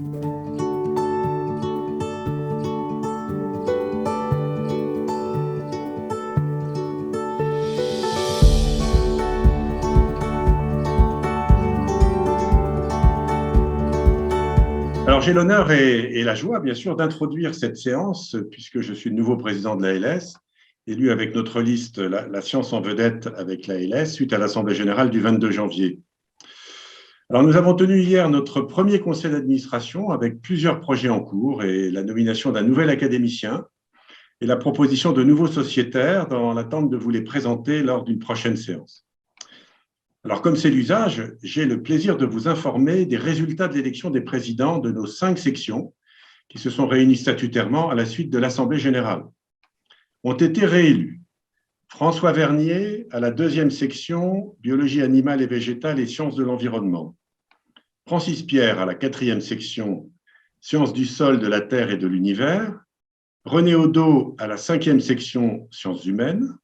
Alors, j'ai l'honneur et la joie, bien sûr, d'introduire cette séance, puisque je suis le nouveau président de l'ALS, élu avec notre liste la science en vedette avec l'ALS, suite à l'Assemblée générale du 22 janvier. Alors, nous avons tenu hier notre premier conseil d'administration avec plusieurs projets en cours et la nomination d'un nouvel académicien et la proposition de nouveaux sociétaires dans l'attente de vous les présenter lors d'une prochaine séance. Alors, comme c'est l'usage, j'ai le plaisir de vous informer des résultats de l'élection des présidents de nos 5 sections qui se sont réunies statutairement à la suite de l'Assemblée générale. Ont été réélus François Vernier à la 2e section Biologie animale et végétale et sciences de l'environnement, Francis Pierre à la 4e section Sciences du sol, de la terre et de l'univers, René Odo à la 5e section Sciences humaines,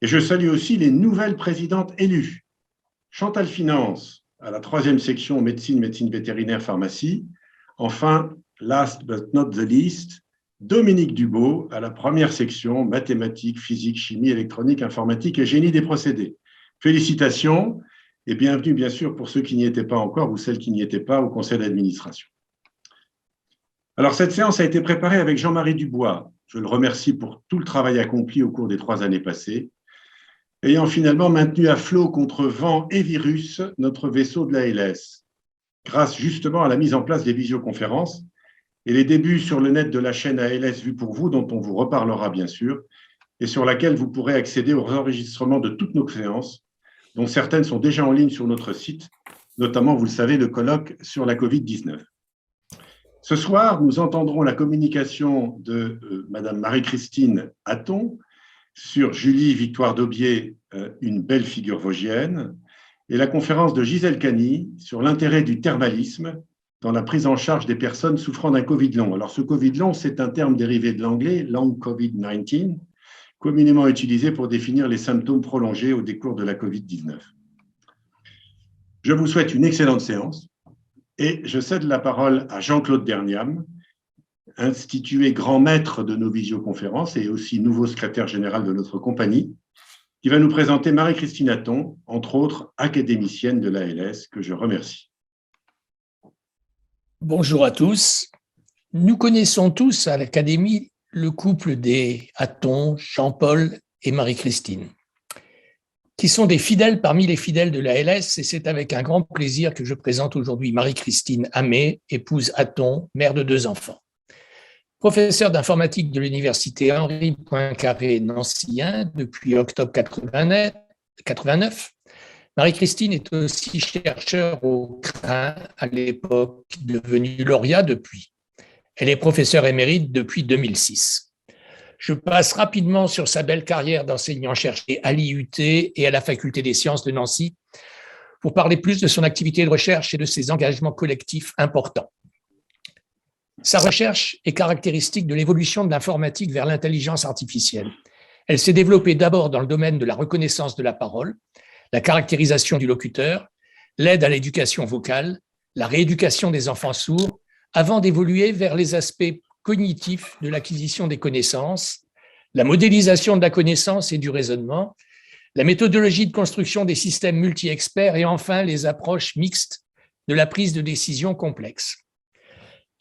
et je salue aussi les nouvelles présidentes élues. Chantal Finance à la 3e section médecine vétérinaire, pharmacie. Enfin, last but not the least, Dominique Dubo à la 1re section mathématiques, physique, chimie, électronique, informatique et génie des procédés. Félicitations et bienvenue bien sûr pour ceux qui n'y étaient pas encore ou celles qui n'y étaient pas au conseil d'administration. Alors cette séance a été préparée avec Jean-Marie Dubois. Je le remercie pour tout le travail accompli au cours des 3 années passées, ayant finalement maintenu à flot contre vent et virus notre vaisseau de l'ALS, grâce justement à la mise en place des visioconférences et les débuts sur le net de la chaîne ALS Vue pour vous, dont on vous reparlera bien sûr, et sur laquelle vous pourrez accéder aux enregistrements de toutes nos séances, dont certaines sont déjà en ligne sur notre site, notamment, vous le savez, le colloque sur la Covid-19. Ce soir, nous entendrons la communication de Madame Marie-Christine Hatton, sur Julie Victoire d'Aubier, une belle figure vosgienne, et la conférence de Gisèle Cany sur l'intérêt du thermalisme dans la prise en charge des personnes souffrant d'un Covid long. Alors, ce Covid long, c'est un terme dérivé de l'anglais, long COVID-19, communément utilisé pour définir les symptômes prolongés au décours de la Covid-19. Je vous souhaite une excellente séance et je cède la parole à Jean-Claude Derniam, institué grand maître de nos visioconférences et aussi nouveau secrétaire général de notre compagnie, qui va nous présenter Marie-Christine Hatton, entre autres académicienne de l'ALS, que je remercie. Bonjour à tous. Nous connaissons tous à l'Académie le couple des Hatton, Jean-Paul et Marie-Christine, qui sont des fidèles parmi les fidèles de l'ALS, et c'est avec un grand plaisir que je présente aujourd'hui Marie-Christine Hamé, épouse Hatton, mère de 2 enfants. Professeure d'informatique de l'université Henri Poincaré Nancy 1 depuis octobre 89, Marie-Christine est aussi chercheure au CRIN à l'époque, devenue lauréat depuis. Elle est professeure émérite depuis 2006. Je passe rapidement sur sa belle carrière d'enseignant-chercheur à l'IUT et à la Faculté des sciences de Nancy pour parler plus de son activité de recherche et de ses engagements collectifs importants. Sa recherche est caractéristique de l'évolution de l'informatique vers l'intelligence artificielle. Elle s'est développée d'abord dans le domaine de la reconnaissance de la parole, la caractérisation du locuteur, l'aide à l'éducation vocale, la rééducation des enfants sourds, avant d'évoluer vers les aspects cognitifs de l'acquisition des connaissances, la modélisation de la connaissance et du raisonnement, la méthodologie de construction des systèmes multi-experts et enfin les approches mixtes de la prise de décision complexe.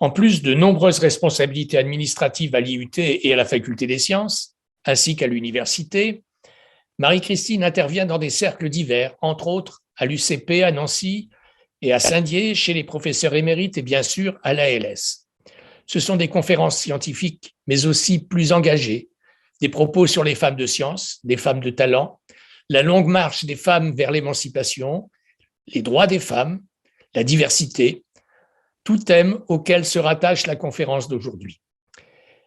En plus de nombreuses responsabilités administratives à l'IUT et à la Faculté des sciences, ainsi qu'à l'université, Marie-Christine intervient dans des cercles divers, entre autres à l'UCP à Nancy et à Saint-Dié chez les professeurs émérites et bien sûr à l'ALS. Ce sont des conférences scientifiques, mais aussi plus engagées, des propos sur les femmes de science, des femmes de talent, la longue marche des femmes vers l'émancipation, les droits des femmes, la diversité, tout thème auquel se rattache la conférence d'aujourd'hui.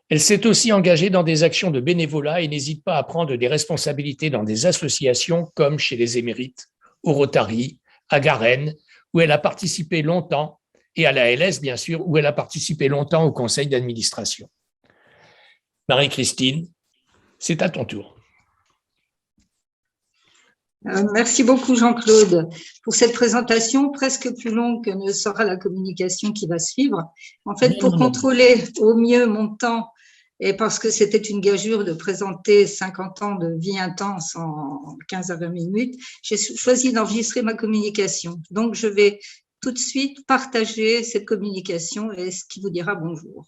Elle s'est aussi engagée dans des actions de bénévolat et n'hésite pas à prendre des responsabilités dans des associations comme chez les Émérites, au Rotary, à Garennes, où elle a participé longtemps, et à la LS, bien sûr, où elle a participé longtemps au conseil d'administration. Marie-Christine, c'est à ton tour. Merci beaucoup Jean-Claude pour cette présentation presque plus longue que ne sera la communication qui va suivre. En fait, pour contrôler au mieux mon temps et parce que c'était une gageure de présenter 50 ans de vie intense en 15 à 20 minutes, j'ai choisi d'enregistrer ma communication. Donc, je vais tout de suite partager cette communication et ce qui vous dira bonjour.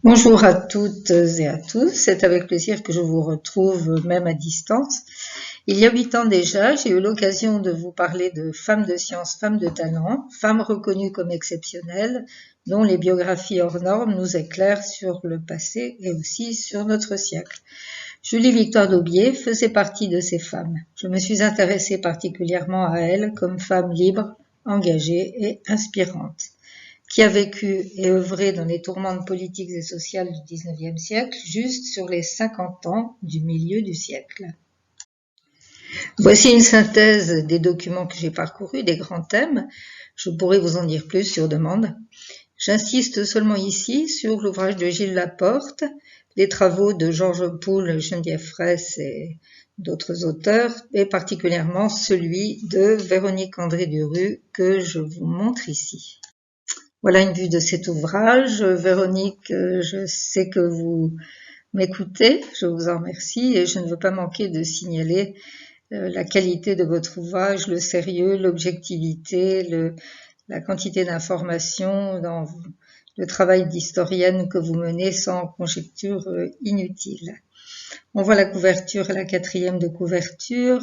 Bonjour à toutes et à tous, c'est avec plaisir que je vous retrouve même à distance. Il y a 8 ans déjà, j'ai eu l'occasion de vous parler de femmes de science, femmes de talent, femmes reconnues comme exceptionnelles, dont les biographies hors normes nous éclairent sur le passé et aussi sur notre siècle. Julie Victoire d'Aubier faisait partie de ces femmes. Je me suis intéressée particulièrement à elle comme femme libre, engagée et inspirante, qui a vécu et œuvré dans les tourmentes politiques et sociales du XIXe siècle, juste sur les 50 ans du milieu du siècle. Voici une synthèse des documents que j'ai parcourus, des grands thèmes. Je pourrais vous en dire plus sur demande. J'insiste seulement ici sur l'ouvrage de Gilles Laporte, les travaux de Georges Poul, Geneviève Fraisse et d'autres auteurs, et particulièrement celui de Véronique André-Duru que je vous montre ici. Voilà une vue de cet ouvrage. Véronique, je sais que vous m'écoutez, je vous en remercie et je ne veux pas manquer de signaler la qualité de votre ouvrage, le sérieux, l'objectivité, la quantité d'informations dans le travail d'historienne que vous menez sans conjecture inutile. On voit la couverture, la 4e de couverture,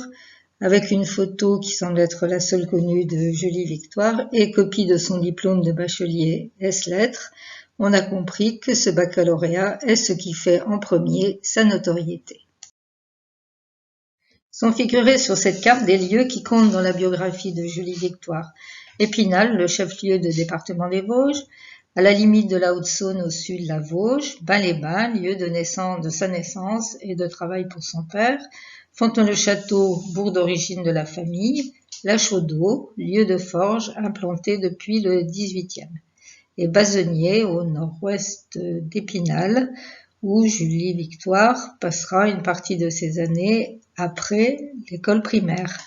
avec une photo qui semble être la seule connue de Julie Victoire et copie de son diplôme de bachelier S-Lettres. On a compris que ce baccalauréat est ce qui fait en premier sa notoriété. Sont figurés sur cette carte des lieux qui comptent dans la biographie de Julie Victoire. Épinal, le chef-lieu de département des Vosges, à la limite de la Haute-Saône au sud de la Vosges, Bain-les-Bains, lieu de sa naissance et de travail pour son père, Fontaine-le-Château, bourg d'origine de la famille, La Chaudeau, lieu de forge implanté depuis le XVIIIe, et Bazenier, au nord-ouest d'Épinal, où Julie Victoire passera une partie de ses années après l'école primaire,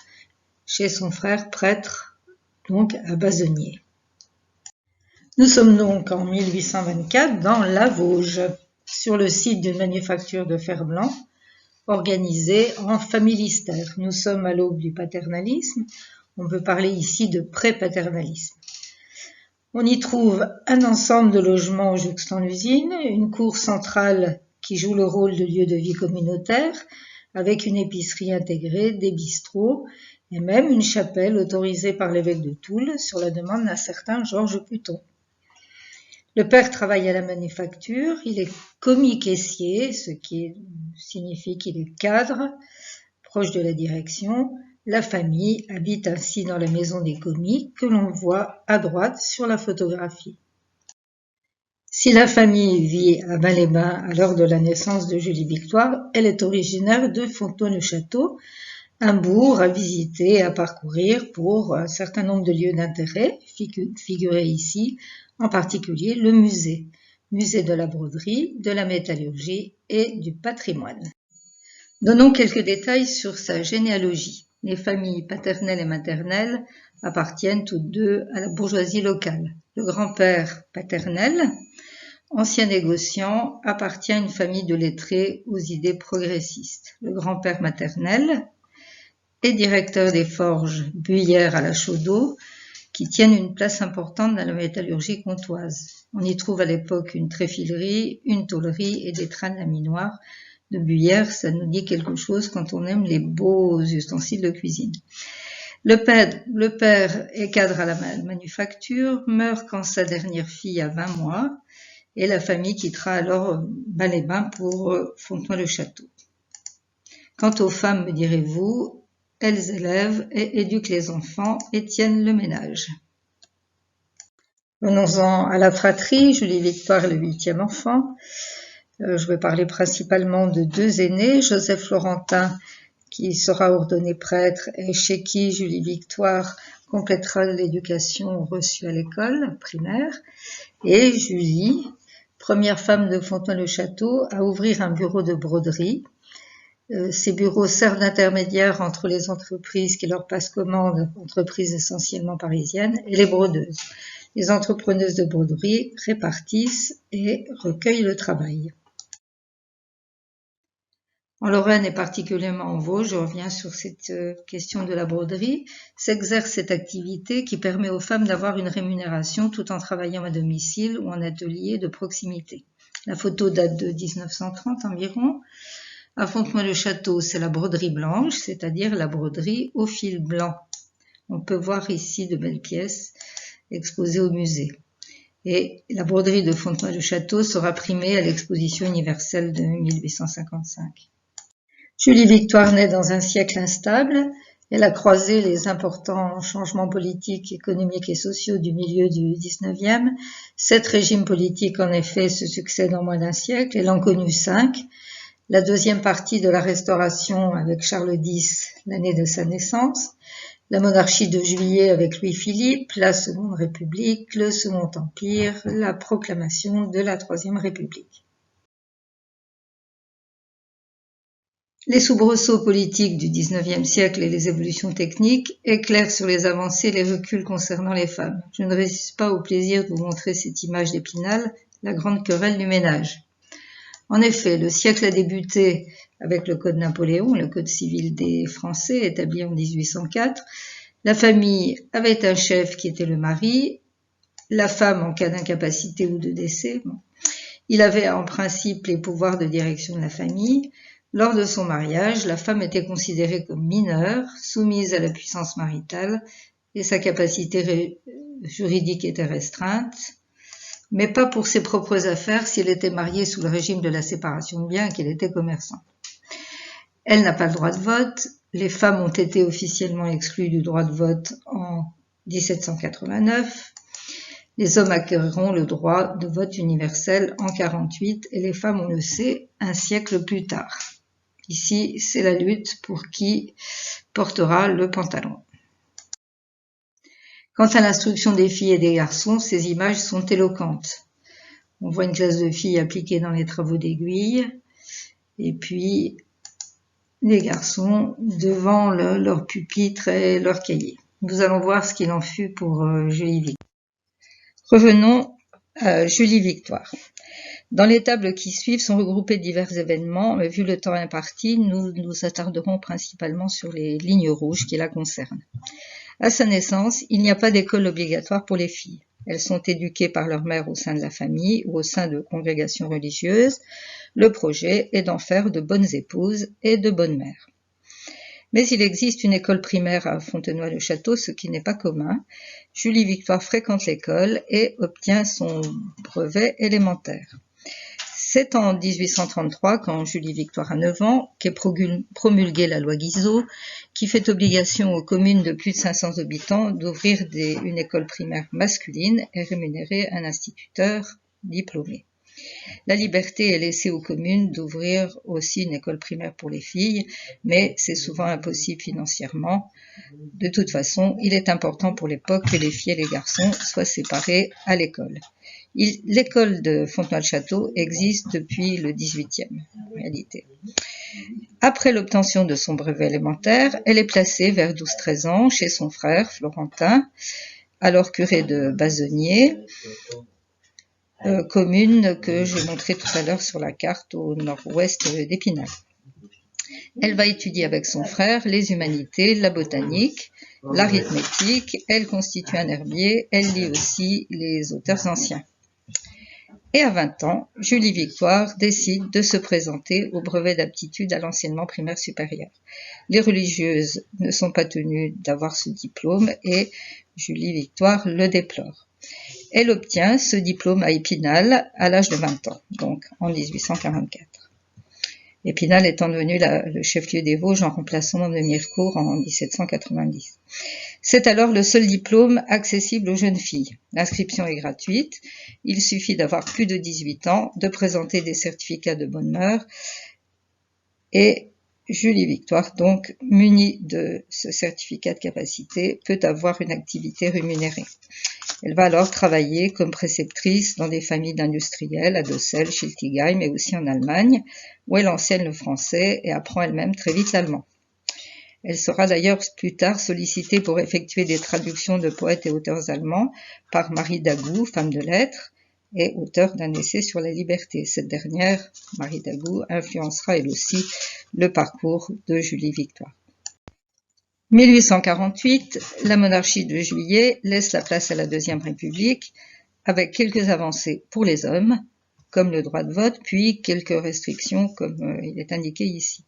chez son frère prêtre, donc à Bazenier. Nous sommes donc en 1824 dans la Vosges, sur le site d'une manufacture de fer blanc, organisée en familistère. Nous sommes à l'aube du paternalisme, on peut parler ici de pré-paternalisme. On y trouve un ensemble de logements jouxtant l'usine, une cour centrale qui joue le rôle de lieu de vie communautaire, avec une épicerie intégrée, des bistrots, et même une chapelle autorisée par l'évêque de Toul sur la demande d'un certain Georges Puton. Le père travaille à la manufacture, il est commis caissier, ce qui signifie qu'il est cadre, proche de la direction. La famille habite ainsi dans la maison des commis que l'on voit à droite sur la photographie. Si la famille vit à Bain-les-Bains à l'heure de la naissance de Julie Victoire, elle est originaire de Fontaine-le-Château, un bourg à visiter et à parcourir pour un certain nombre de lieux d'intérêt, figurés ici, en particulier le musée de la broderie, de la métallurgie et du patrimoine. Donnons quelques détails sur sa généalogie. Les familles paternelles et maternelles appartiennent toutes deux à la bourgeoisie locale. Le grand-père paternel, ancien négociant, appartient à une famille de lettrés aux idées progressistes. Le grand-père maternel est directeur des forges Buyères à la Chaudeau, qui tiennent une place importante dans la métallurgie comtoise. On y trouve à l'époque une tréfilerie, une tôlerie et des trains laminoirs. De Buyères, ça nous dit quelque chose quand on aime les beaux ustensiles de cuisine. Le père est cadre à la manufacture, meurt quand sa dernière fille a 20 mois, et la famille quittera alors Bain-les-Bains pour Fontaine-le-Château. Quant aux femmes, me direz-vous, elles élèvent et éduquent les enfants et tiennent le ménage. Venons-en à la fratrie. Julie Victoire est le 8e enfant. Je vais parler principalement de 2 aînés, Joseph Florentin, qui sera ordonné prêtre et chez qui Julie Victoire complétera l'éducation reçue à l'école primaire, et Julie, première femme de Fontaine-le-Château, à ouvrir un bureau de broderie. Ces bureaux servent d'intermédiaires entre les entreprises qui leur passent commande, entreprises essentiellement parisiennes, et les brodeuses. Les entrepreneuses de broderie répartissent et recueillent le travail. En Lorraine et particulièrement en Vosges, je reviens sur cette question de la broderie, s'exerce cette activité qui permet aux femmes d'avoir une rémunération tout en travaillant à domicile ou en atelier de proximité. La photo date de 1930 environ. À Fontenoy-le-Château, c'est la broderie blanche, c'est-à-dire la broderie au fil blanc. On peut voir ici de belles pièces exposées au musée. Et la broderie de Fontenoy-le-Château sera primée à l'exposition universelle de 1855. Julie Victoire naît dans un siècle instable. Elle a croisé les importants changements politiques, économiques et sociaux du milieu du 19e. 7 régimes politiques, en effet, se succèdent en moins d'un siècle. Elle en connut 5. La deuxième partie de la Restauration avec Charles X, l'année de sa naissance. La monarchie de Juillet avec Louis-Philippe, la Seconde République, le Second Empire, la proclamation de la Troisième République. Les soubresauts politiques du XIXe siècle et les évolutions techniques éclairent sur les avancées et les reculs concernant les femmes. Je ne résiste pas au plaisir de vous montrer cette image d'Épinal, la grande querelle du ménage. En effet, le siècle a débuté avec le Code Napoléon, le Code civil des Français, établi en 1804. La famille avait un chef qui était le mari, la femme en cas d'incapacité ou de décès. Il avait en principe les pouvoirs de direction de la famille. Lors de son mariage, la femme était considérée comme mineure, soumise à la puissance maritale, et sa capacité juridique était restreinte, mais pas pour ses propres affaires si elle était mariée sous le régime de la séparation de biens et qu'elle était commerçante. Elle n'a pas le droit de vote. Les femmes ont été officiellement exclues du droit de vote en 1789. Les hommes acquériront le droit de vote universel en 1948 et les femmes, on le sait, un siècle plus tard. Ici, c'est la lutte pour qui portera le pantalon. Quant à l'instruction des filles et des garçons, ces images sont éloquentes. On voit une classe de filles appliquées dans les travaux d'aiguille, et puis les garçons devant leur pupitre et leur cahier. Nous allons voir ce qu'il en fut pour Julie Victoire. Revenons à Julie Victoire. Dans les tables qui suivent sont regroupés divers événements, mais vu le temps imparti, nous nous attarderons principalement sur les lignes rouges qui la concernent. À sa naissance, il n'y a pas d'école obligatoire pour les filles. Elles sont éduquées par leur mère au sein de la famille ou au sein de congrégations religieuses. Le projet est d'en faire de bonnes épouses et de bonnes mères. Mais il existe une école primaire à Fontenoy-le-Château, ce qui n'est pas commun. Julie Victoire fréquente l'école et obtient son brevet élémentaire. C'est en 1833, quand Julie Victoire a 9 ans, qu'est promulguée la loi Guizot, qui fait obligation aux communes de plus de 500 habitants d'ouvrir une école primaire masculine et rémunérer un instituteur diplômé. La liberté est laissée aux communes d'ouvrir aussi une école primaire pour les filles, mais c'est souvent impossible financièrement. De toute façon, il est important pour l'époque que les filles et les garçons soient séparés à l'école. L'école de Fontenoy-le-Château existe depuis le XVIIIe, en réalité. Après l'obtention de son brevet élémentaire, elle est placée vers 12-13 ans chez son frère, Florentin, alors curé de Bazenier, commune que j'ai montrée tout à l'heure sur la carte au nord-ouest d'Épinal. Elle va étudier avec son frère les humanités, la botanique, l'arithmétique, elle constitue un herbier, elle lit aussi les auteurs anciens. Et à 20 ans, Julie Victoire décide de se présenter au brevet d'aptitude à l'enseignement primaire supérieur. Les religieuses ne sont pas tenues d'avoir ce diplôme et Julie Victoire le déplore. Elle obtient ce diplôme à Épinal à l'âge de 20 ans, donc en 1844. Épinal étant devenu le chef-lieu des Vosges en remplacement de Mirecourt en 1790. C'est alors le seul diplôme accessible aux jeunes filles. L'inscription est gratuite, il suffit d'avoir plus de 18 ans, de présenter des certificats de bonne mœurs et Julie Victoire, donc munie de ce certificat de capacité, peut avoir une activité rémunérée. Elle va alors travailler comme préceptrice dans des familles d'industriels à Dossel, Schiltigheim et aussi en Allemagne, où elle enseigne le français et apprend elle-même très vite l'allemand. Elle sera d'ailleurs plus tard sollicitée pour effectuer des traductions de poètes et auteurs allemands par Marie Dagou, femme de lettres, et auteur d'un essai sur la liberté. Cette dernière, Marie Dagou, influencera elle aussi le parcours de Julie Victoire. 1848, la monarchie de Juillet laisse la place à la Deuxième République, avec quelques avancées pour les hommes, comme le droit de vote, puis quelques restrictions, comme il est indiqué ici.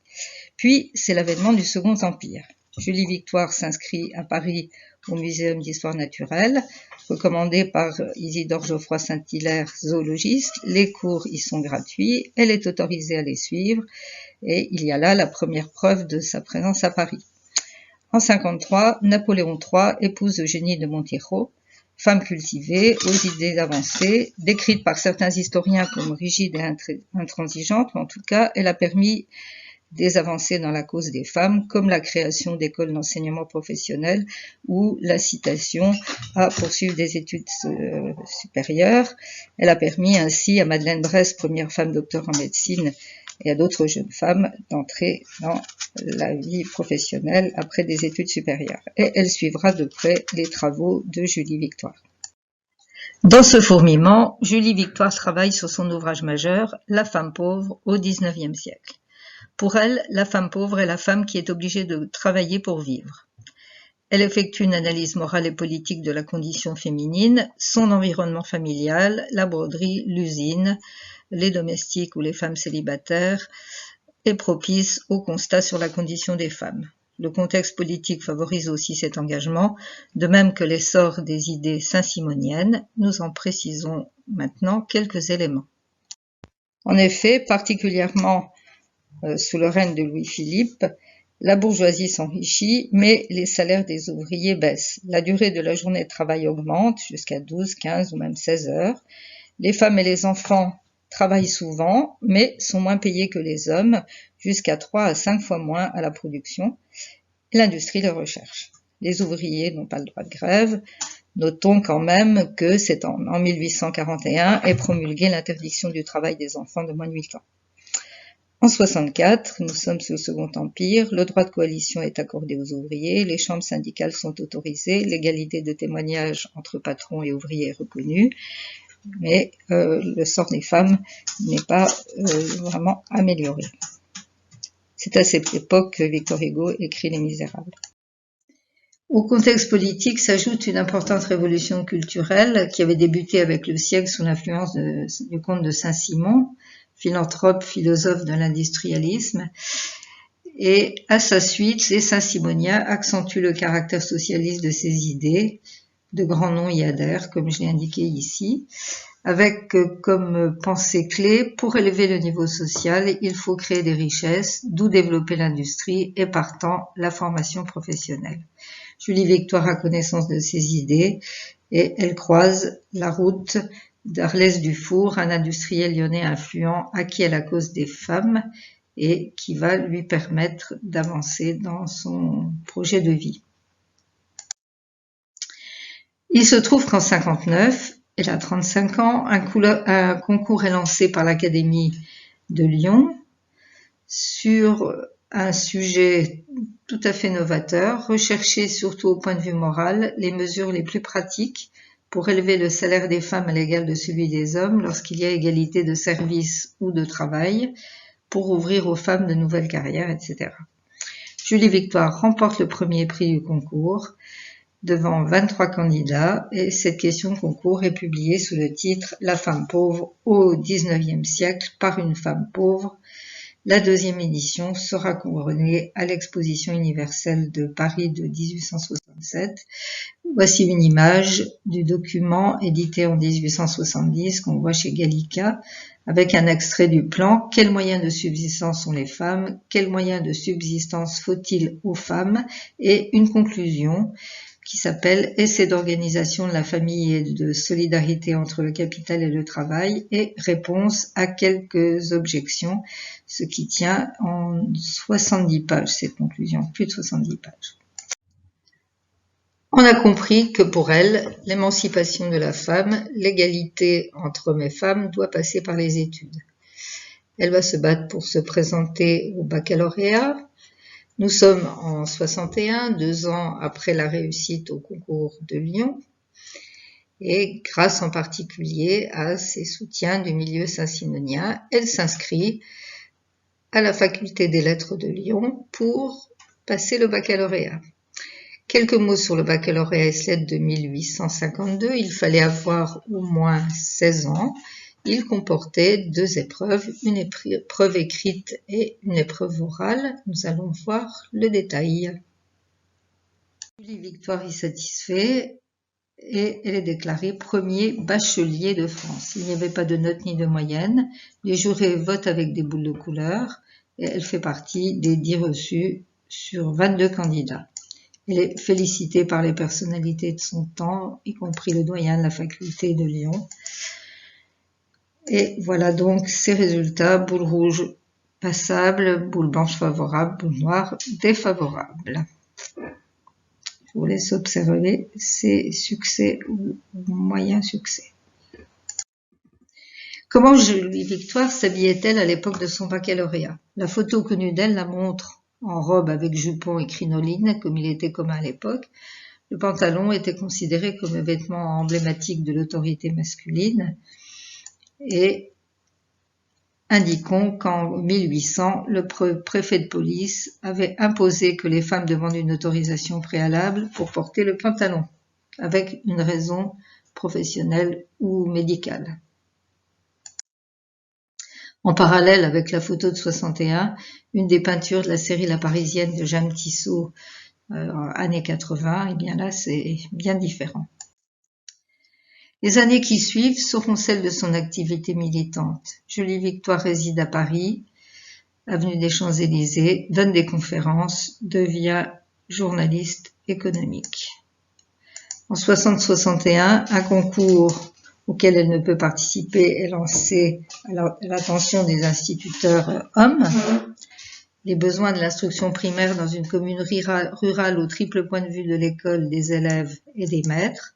Puis, c'est l'avènement du Second Empire. Julie Victoire s'inscrit à Paris au Muséum d'histoire naturelle, recommandé par Isidore Geoffroy Saint-Hilaire, zoologiste. Les cours y sont gratuits, elle est autorisée à les suivre, et il y a là la première preuve de sa présence à Paris. En 1953, Napoléon III épouse Eugénie de Montijo, femme cultivée, aux idées avancées, décrite par certains historiens comme rigide et intransigeante, mais en tout cas, elle a permis des avancées dans la cause des femmes, comme la création d'écoles d'enseignement professionnel ou l'incitation à poursuivre des études supérieures. Elle a permis ainsi à Madeleine Brès, première femme docteur en médecine, et à d'autres jeunes femmes d'entrer dans la vie professionnelle après des études supérieures. Et elle suivra de près les travaux de Julie Victoire. Dans ce fourmillement, Julie Victoire travaille sur son ouvrage majeur, La femme pauvre au XIXe siècle. Pour elle, la femme pauvre est la femme qui est obligée de travailler pour vivre. Elle effectue une analyse morale et politique de la condition féminine, son environnement familial, la broderie, l'usine, les domestiques ou les femmes célibataires, est propice au constat sur la condition des femmes. Le contexte politique favorise aussi cet engagement, de même que l'essor des idées saint-simoniennes. Nous en précisons maintenant quelques éléments. En effet, particulièrement sous le règne de Louis-Philippe, la bourgeoisie s'enrichit, mais les salaires des ouvriers baissent. La durée de la journée de travail augmente jusqu'à 12, 15 ou même 16 heures. Les femmes et les enfants travaillent souvent, mais sont moins payés que les hommes, jusqu'à 3 à 5 fois moins à la production. L'industrie les recherche. Les ouvriers n'ont pas le droit de grève. Notons quand même que c'est en 1841 est promulguée l'interdiction du travail des enfants de moins de 8 ans. En 1964, nous sommes sous le Second Empire, le droit de coalition est accordé aux ouvriers, les chambres syndicales sont autorisées, l'égalité de témoignage entre patrons et ouvriers est reconnue, mais le sort des femmes n'est pas vraiment amélioré. C'est à cette époque que Victor Hugo écrit Les Misérables. Au contexte politique s'ajoute une importante révolution culturelle qui avait débuté avec le siècle sous l'influence du comte de Saint-Simon, philanthrope, philosophe de l'industrialisme. Et à sa suite, les saint-simoniens accentuent le caractère socialiste de ces idées. De grands noms y adhèrent, comme je l'ai indiqué ici, avec comme pensée clé, pour élever le niveau social, il faut créer des richesses, d'où développer l'industrie et partant la formation professionnelle. Julie Victoire a connaissance de ces idées et elle croise la route d'Arlès Dufour, un industriel lyonnais influent acquis à la cause des femmes et qui va lui permettre d'avancer dans son projet de vie. Il se trouve qu'en 1959, elle a 35 ans, un concours est lancé par l'Académie de Lyon sur un sujet tout à fait novateur, rechercher surtout au point de vue moral les mesures les plus pratiques pour élever le salaire des femmes à l'égal de celui des hommes lorsqu'il y a égalité de service ou de travail, pour ouvrir aux femmes de nouvelles carrières, etc. Julie Victoire remporte le premier prix du concours devant 23 candidats et cette question de concours est publiée sous le titre « La femme pauvre au XIXe siècle par une femme pauvre ». La deuxième édition sera couronnée à l'exposition universelle de Paris de 1867. Voici une image du document édité en 1870 qu'on voit chez Gallica avec un extrait du plan « Quels moyens de subsistance sont les femmes ? Quels moyens de subsistance faut-il aux femmes ?» et une conclusion qui s'appelle « Essai d'organisation de la famille et de solidarité entre le capital et le travail » et réponse à quelques objections, ce qui tient en 70 pages, cette conclusion, plus de 70 pages. On a compris que pour elle, l'émancipation de la femme, l'égalité entre hommes et femmes doit passer par les études. Elle va se battre pour se présenter au baccalauréat. Nous sommes en 61, 2 ans après la réussite au concours de Lyon, et grâce en particulier à ses soutiens du milieu saint-simonien, elle s'inscrit à la faculté des lettres de Lyon pour passer le baccalauréat. Quelques mots sur le baccalauréat ès-lettres de 1852. Il fallait avoir au moins 16 ans. Il comportait 2 épreuves, une épreuve écrite et une épreuve orale. Nous allons voir le détail. Julie Victoire y satisfait et elle est déclarée premier bachelier de France. Il n'y avait pas de notes ni de moyenne. Les jurés votent avec des boules de couleur et elle fait partie des 10 reçus sur 22 candidats. Elle est félicitée par les personnalités de son temps, y compris le doyen de la faculté de Lyon. Et voilà donc ses résultats: boule rouge passable, boule blanche favorable, boule noire défavorable. Je vous laisse observer ses succès ou moyens succès. Comment Julie Victoire s'habillait-elle à l'époque de son baccalauréat? La photo connue d'elle la montre en robe avec jupon et crinoline, comme il était commun à l'époque. Le pantalon était considéré comme un vêtement emblématique de l'autorité masculine. Et indiquons qu'en 1800, le préfet de police avait imposé que les femmes demandent une autorisation préalable pour porter le pantalon, avec une raison professionnelle ou médicale. En parallèle avec la photo de 61, une des peintures de la série La Parisienne de Jeanne Tissot, années 80, et bien là c'est bien différent. Les années qui suivent seront celles de son activité militante. Julie Victoire réside à Paris, avenue des Champs-Élysées, donne des conférences, devient journaliste économique. En 60-61, un concours auquel elle ne peut participer est lancé à l'attention des instituteurs hommes. Les besoins de l'instruction primaire dans une commune rurale au triple point de vue de l'école, des élèves et des maîtres.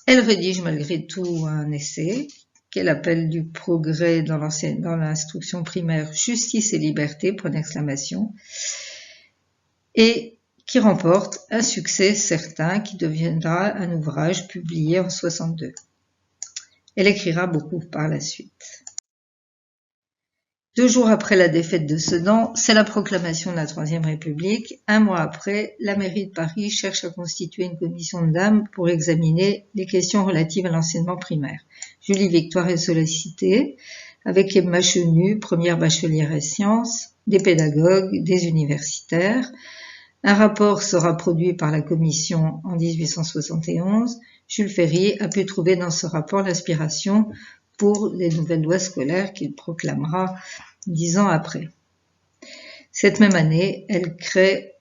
Elle rédige malgré tout un essai qu'elle appelle du progrès dans l'instruction primaire, justice et liberté, point d'exclamation, et qui remporte un succès certain qui deviendra un ouvrage publié en 62. Elle écrira beaucoup par la suite. 2 jours après la défaite de Sedan, c'est la proclamation de la Troisième République. 1 mois après, la mairie de Paris cherche à constituer une commission de dames pour examiner les questions relatives à l'enseignement primaire. Julie Victoire est sollicitée avec Emma Chenu, première bachelière et sciences, des pédagogues, des universitaires. Un rapport sera produit par la commission en 1871. Jules Ferry a pu trouver dans ce rapport l'inspiration pour les nouvelles lois scolaires qu'il proclamera 10 ans après. Cette même année, elle crée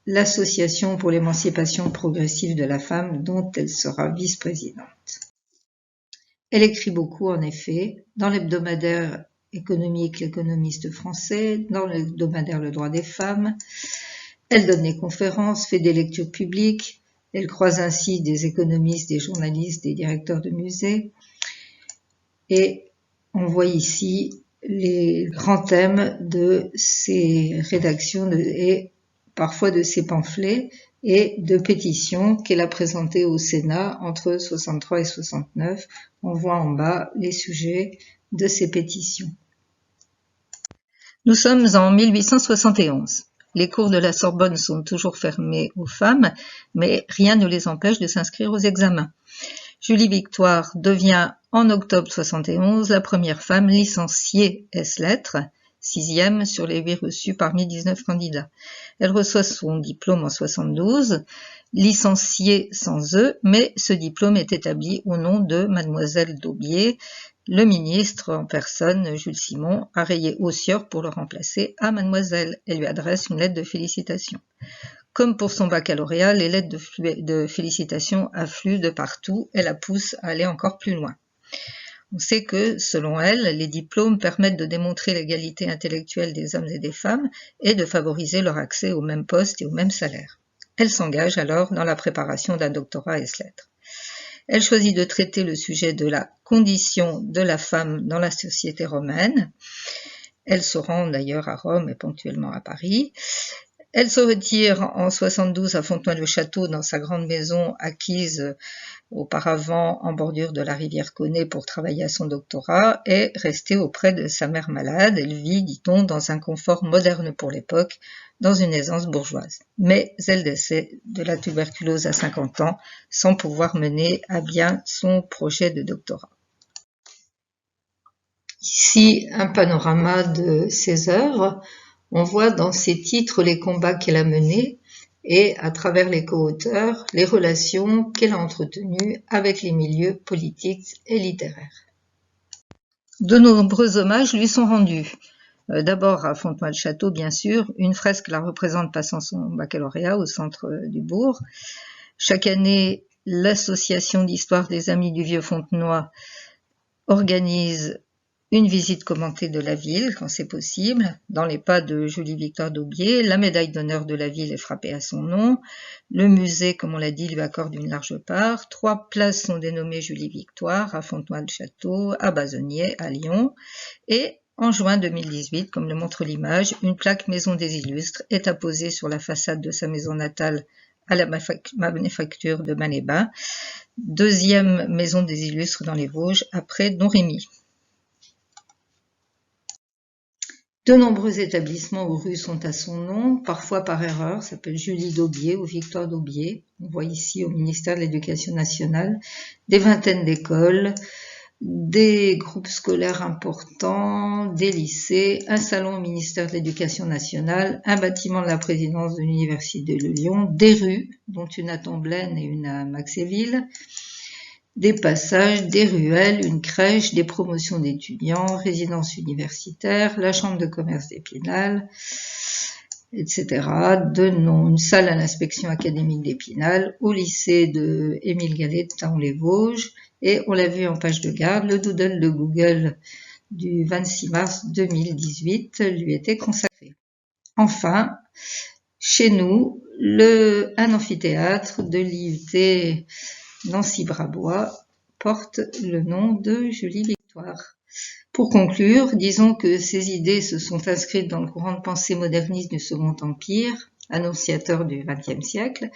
l'Association pour l'émancipation progressive de la femme, dont elle sera vice-présidente. Elle écrit beaucoup, en effet, dans l'hebdomadaire économique L'Économiste français, dans l'hebdomadaire Le Droit des femmes. Elle donne des conférences, fait des lectures publiques. Elle croise ainsi des économistes, des journalistes, des directeurs de musées. Et on voit ici les grands thèmes de ces rédactions et parfois de ces pamphlets et de pétitions qu'elle a présentées au Sénat entre 63 et 69. On voit en bas les sujets de ces pétitions. Nous sommes en 1871. Les cours de la Sorbonne sont toujours fermés aux femmes, mais rien ne les empêche de s'inscrire aux examens. Julie Victoire devient en octobre 71 la première femme licenciée ès-lettres, 6e sur les 8 reçus parmi 19 candidats. Elle reçoit son diplôme en 72, licenciée sans E, mais ce diplôme est établi au nom de Mademoiselle d'Aubier. Le ministre en personne, Jules Simon, a rayé Haussieur pour le remplacer à Mademoiselle. Elle lui adresse une lettre de félicitations. Comme pour son baccalauréat, les lettres de félicitations affluent de partout et la poussent à aller encore plus loin. On sait que, selon elle, les diplômes permettent de démontrer l'égalité intellectuelle des hommes et des femmes et de favoriser leur accès aux mêmes postes et aux mêmes salaires. Elle s'engage alors dans la préparation d'un doctorat ès-lettres. Elle choisit de traiter le sujet de la condition de la femme dans la société romaine. Elle se rend d'ailleurs à Rome et ponctuellement à Paris. Elle se retire en 72 à Fontenoy-le-Château dans sa grande maison acquise auparavant en bordure de la rivière Connay pour travailler à son doctorat et rester auprès de sa mère malade. Elle vit, dit-on, dans un confort moderne pour l'époque, dans une aisance bourgeoise. Mais elle décède de la tuberculose à 50 ans sans pouvoir mener à bien son projet de doctorat. Ici, un panorama de ses œuvres. On voit dans ses titres les combats qu'elle a menés et, à travers les co-auteurs, les relations qu'elle a entretenues avec les milieux politiques et littéraires. De nombreux hommages lui sont rendus. D'abord à Fontenoy-le-Château, bien sûr, une fresque la représente passant son baccalauréat au centre du bourg. Chaque année, l'association d'histoire des Amis du Vieux Fontenoy organise une visite commentée de la ville, quand c'est possible. Dans les pas de Julie-Victoire d'Aubier, la médaille d'honneur de la ville est frappée à son nom. Le musée, comme on l'a dit, lui accorde une large part. 3 places sont dénommées Julie-Victoire, à Fontenoy-le-Château, à Bazonnier, à Lyon. Et en juin 2018, comme le montre l'image, une plaque Maison des Illustres est apposée sur la façade de sa maison natale à la manufacture de Mané-Bain, 2e maison des Illustres dans les Vosges, après Domrémy. De nombreux établissements ou rues sont à son nom, parfois par erreur, ça s'appelle Julie d'Aubier ou Victoire d'Aubier. On voit ici au ministère de l'Éducation nationale des vingtaines d'écoles, des groupes scolaires importants, des lycées, un salon au ministère de l'Éducation nationale, un bâtiment de la présidence de l'Université de Lyon, des rues, dont une à Tomblaine et une à Maxéville, des passages, des ruelles, une crèche, des promotions d'étudiants, résidences universitaires, la chambre de commerce d'Épinal, etc. Une salle à l'inspection académique d'Épinal, au lycée de Émile Gallet de Taon-les-Vosges, et on l'a vu en page de garde, le doodle de Google du 26 mars 2018 lui était consacré. Enfin, chez nous, un amphithéâtre de l'IUT Nancy-Brabois porte le nom de Julie Victoire. Pour conclure, disons que ces idées se sont inscrites dans le courant de pensée moderniste du Second Empire, annonciateur du XXe siècle.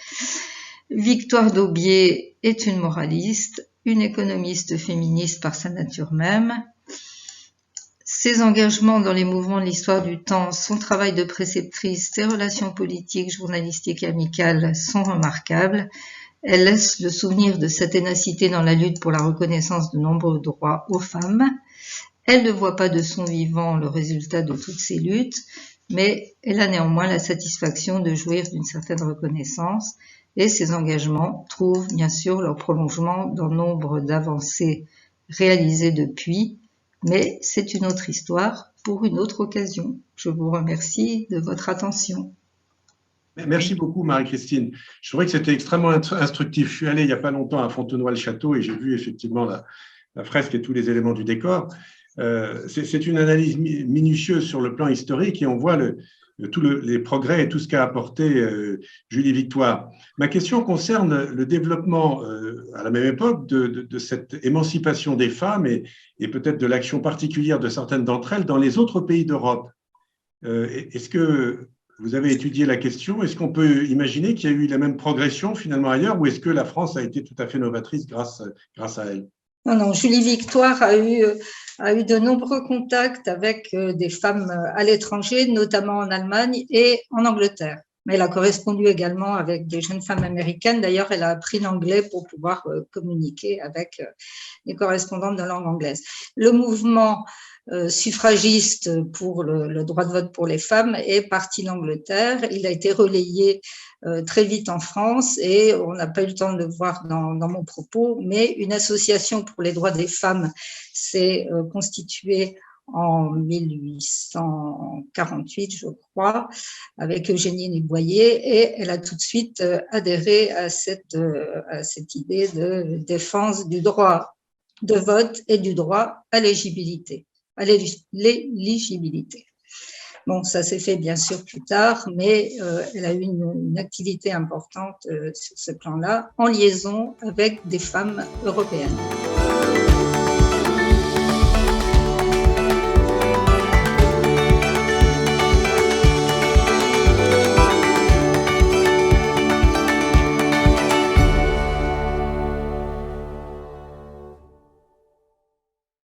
Victoire d'Aubier est une moraliste, une économiste féministe par sa nature même. Ses engagements dans les mouvements de l'histoire du temps, son travail de préceptrice, ses relations politiques, journalistiques et amicales sont remarquables. Elle laisse le souvenir de sa ténacité dans la lutte pour la reconnaissance de nombreux droits aux femmes. Elle ne voit pas de son vivant le résultat de toutes ces luttes, mais elle a néanmoins la satisfaction de jouir d'une certaine reconnaissance et ses engagements trouvent bien sûr leur prolongement dans nombre d'avancées réalisées depuis, mais c'est une autre histoire pour une autre occasion. Je vous remercie de votre attention. Merci beaucoup, Marie-Christine. Je trouvais que c'était extrêmement instructif. Je suis allé il n'y a pas longtemps à Fontenoy-le-Château et j'ai vu effectivement la fresque et tous les éléments du décor. C'est une analyse minutieuse sur le plan historique et on voit tous les progrès et tout ce qu'a apporté Julie Victoire. Ma question concerne le développement à la même époque de cette émancipation des femmes et peut-être de l'action particulière de certaines d'entre elles dans les autres pays d'Europe. Est-ce que vous avez étudié la question? Est-ce qu'on peut imaginer qu'il y a eu la même progression finalement ailleurs ou est-ce que la France a été tout à fait novatrice grâce à elle? Non, Julie Victoire a eu de nombreux contacts avec des femmes à l'étranger, notamment en Allemagne et en Angleterre. Mais elle a correspondu également avec des jeunes femmes américaines. D'ailleurs, elle a appris l'anglais pour pouvoir communiquer avec les correspondantes de langue anglaise. Le mouvement suffragiste pour le droit de vote pour les femmes est parti d'Angleterre. Il a été relayé très vite en France et on n'a pas eu le temps de le voir dans mon propos, mais une association pour les droits des femmes s'est constituée en 1848, je crois, avec Eugénie Boyer, et elle a tout de suite adhéré à cette idée de défense du droit de vote et du droit à l'éligibilité. Bon, ça s'est fait bien sûr plus tard, mais elle a eu une activité importante sur ce plan-là, en liaison avec des femmes européennes.